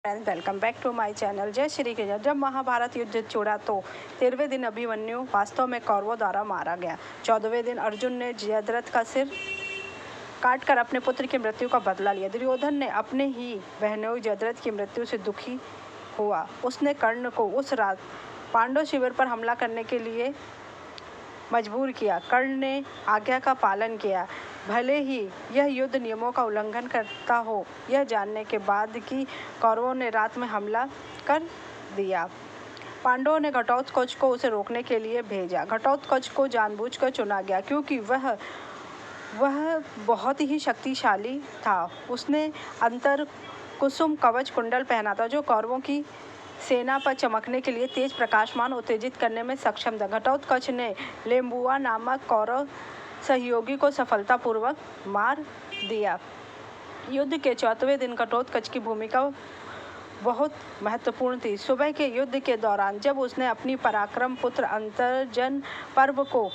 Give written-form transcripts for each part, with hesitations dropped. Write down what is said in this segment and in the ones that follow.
And welcome back to my channel. जय श्री कृष्ण। जब महाभारत युद्ध छिड़ा तो 13वें दिन अभिमन्यु वास्तव में कौरवों द्वारा मारा गया। 14वें दिन अर्जुन ने जयद्रथ का सिर काटकर अपने पुत्र की मृत्यु का बदला लिया। दुर्योधन ने अपने ही बहनोई जयद्रथ की मृत्यु से दुखी हुआ। उसने कर्ण को उस रात पांडव शिविर पर हमला करने के लिए मजबूर किया। कर्ण ने आज्ञा का पालन किया, भले ही यह युद्ध नियमों का उल्लंघन करता हो। यह जानने के बाद कि कौरवों ने रात में हमला कर दिया, पांडवों ने घटोत्कच को उसे रोकने के लिए भेजा। घटोत्कच को जानबूझकर चुना गया क्योंकि वह बहुत ही शक्तिशाली था। उसने अंतर कुसुम कवच कुंडल पहना था जो कौरवों की सेना पर चमकने के लिए तेज प्रकाशमान उत्तेजित करने में सक्षम था। घटोत्कच ने लेम्बुआ नामक कौरव सहयोगी को सफलतापूर्वक मार दिया। युद्ध के 14वें दिन घटोत्कच की भूमिका बहुत महत्वपूर्ण थी। सुबह के युद्ध के दौरान जब उसने अपनी पराक्रम पुत्र अंतर्जन पर्व को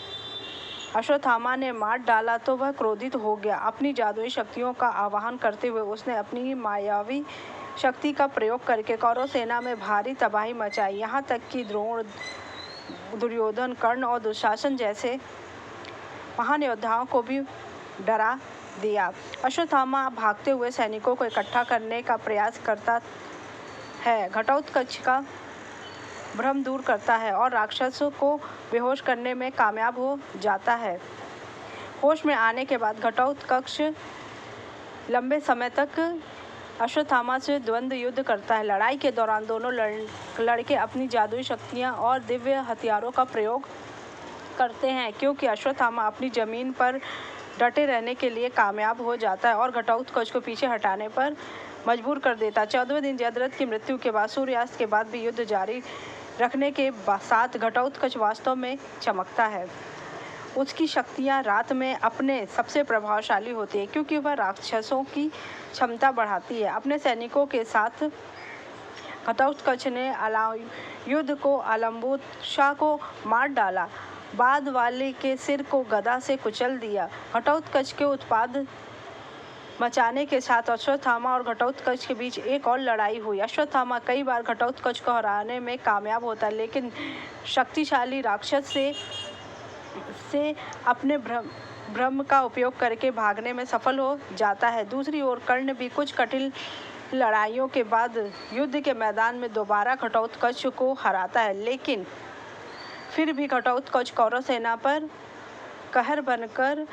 अश्वत्थामा ने मार डाला तो वह क्रोधित हो गया। अपनी जादुई शक्तियों का आवाहन करते हुए उसने अपनी मायावी शक्ति का प्रयोग करके कौरव सेना में भारी तबाही मचाई। यहाँ तक कि द्रोण, दुर्योधन, कर्ण और दुशासन जैसे महान योद्धाओं को भी डरा दिया। अश्वत्थामा भागते हुए सैनिकों को इकट्ठा करने का प्रयास करता है, घटोत्कच का भ्रम दूर करता है और राक्षसों को बेहोश करने में कामयाब हो जाता है। होश में आने के बाद घटोत्कच लंबे समय तक अश्वत्थामा से द्वंद्व युद्ध करता है। लड़ाई के दौरान दोनों लड़के अपनी जादुई शक्तियां और दिव्य हथियारों का प्रयोग करते हैं क्योंकि अश्वत्थामा अपनी जमीन पर डटे रहने के लिए कामयाब हो जाता है और घटोत्कच को पीछे हटाने पर मजबूर कर देता है। 14वें दिन जयद्रथ की मृत्यु के बाद सूर्यास्त के बाद भी युद्ध जारी रखने के साथ घटोत्कच वास्तव में चमकता है। उसकी शक्तियाँ रात में अपने सबसे प्रभावशाली होती है क्योंकि वह राक्षसों की क्षमता बढ़ाती है। अपने सैनिकों के साथ घटोत्कच ने युद्ध को अलम्बुत शाह को मार डाला, बाद वाले के सिर को गदा से कुचल दिया। घटोत्कच के उत्पाद मचाने के साथ अश्वत्थामा और घटोत्कच के बीच एक और लड़ाई हुई। अश्वत्थामा कई बार घटोत्कच को हराने में कामयाब होता है लेकिन शक्तिशाली राक्षस से अपने भ्रम का उपयोग करके भागने में सफल हो जाता है। दूसरी ओर कर्ण भी कुछ कठिन लड़ाइयों के बाद युद्ध के मैदान में दोबारा घटोत्कच को हराता है, लेकिन फिर भी घटोत्कच कौरव सेना पर कहर बनकर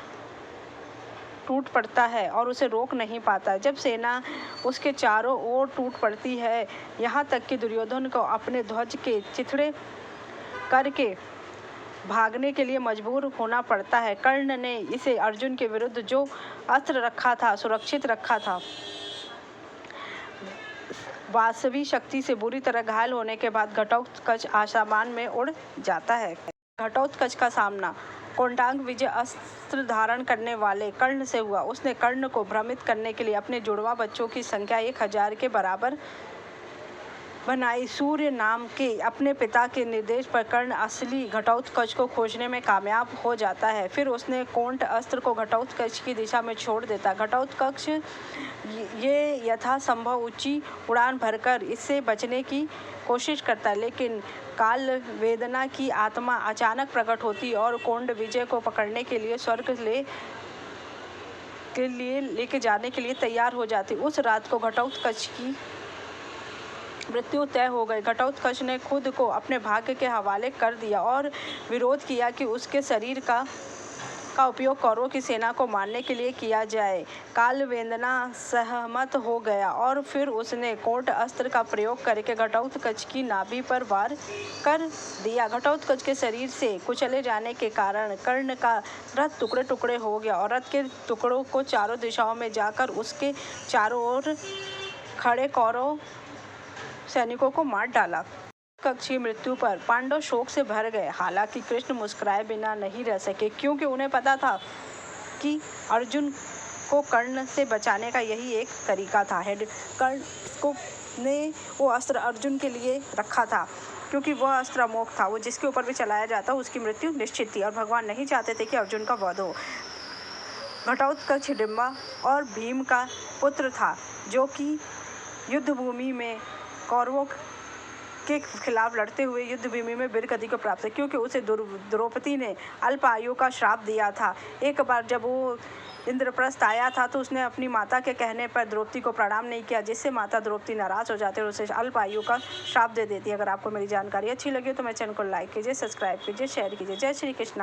टूट पड़ता है और उसे रोक नहीं पाता। जब सेना उसके चारों ओर टूट पड़ती है, यहाँ तक कि दुर्योधन को अपने ध्वज के चिथड़े करके भागने के लिए मजबूर होना पड़ता है। कर्ण ने इसे अर्जुन के विरुद्ध जो अस्त्र रखा था, सुरक्षित रखा था। वास्तविक शक्ति से बुरी तरह घायल होने के बाद घटोत्कच आसमान में उड़ जाता है। घटोत्कच का सामना कोंडांग विजय अस्त्र धारण करने वाले कर्ण से हुआ। उसने कर्ण को भ्रमित करने के लिए अपने जुड़वा बच्चों की संख्या 1000 के बराबर बनाई। सूर्य नाम के अपने पिता के निर्देश पर कर्ण असली घटोत्कच को खोजने में कामयाब हो जाता है। फिर उसने कोंट अस्त्र को घटोत्कच की दिशा में छोड़ देता। घटोत्कच ये यथासंभव ऊंची उड़ान भरकर इससे बचने की कोशिश करता है, लेकिन काल वेदना की आत्मा अचानक प्रकट होती और कोंड विजय को पकड़ने के लिए स्वर्ग लेके जाने के लिए तैयार हो जाती। उस रात को घटोत्कच की मृत्यु तय हो गई। घटोत्कच ने खुद को अपने भाग्य के हवाले कर दिया और विरोध किया कि उसके शरीर का उपयोग कौरवों की सेना को मारने के लिए किया जाए। कालवेदना सहमत हो गया और फिर उसने कोंट अस्त्र का प्रयोग करके घटोत्कच की नाभि पर वार कर दिया। घटोत्कच के शरीर से कुचले जाने के कारण कर्ण का रथ टुकड़े टुकड़े हो गया और रथ के टुकड़ों को चारों दिशाओं में जाकर उसके चारों ओर खड़े कौरव सैनिकों को मार डाला। घटोत्कच की मृत्यु पर पांडव शोक से भर गए। हालांकि कृष्ण मुस्कुराए बिना नहीं रह सके क्योंकि उन्हें पता था कि अर्जुन को कर्ण से बचाने का यही एक तरीका था। कर्ण ने वो अस्त्र अर्जुन के लिए रखा था क्योंकि वह अस्त्र अमोघ था। वो जिसके ऊपर भी चलाया जाता उसकी मृत्यु निश्चित थी और भगवान नहीं चाहते थे कि अर्जुन का वध हो। घटोत्कच हिडिंबा और भीम का पुत्र था जो कि युद्ध भूमि में कौरवों के खिलाफ लड़ते हुए युद्ध भूमि में वीरगति को प्राप्त है, क्योंकि उसे द्रौपदी ने अल्प आयु का श्राप दिया था। एक बार जब वो इंद्रप्रस्थ आया था तो उसने अपनी माता के कहने पर द्रौपदी को प्रणाम नहीं किया, जिससे माता द्रौपदी नाराज हो जाती है और उसे अल्प आयु का श्राप दे देती है। अगर आपको मेरी जानकारी अच्छी लगी तो मेरे चैनल को लाइक कीजिए, सब्सक्राइब कीजिए, शेयर कीजिए। जय श्री कृष्ण।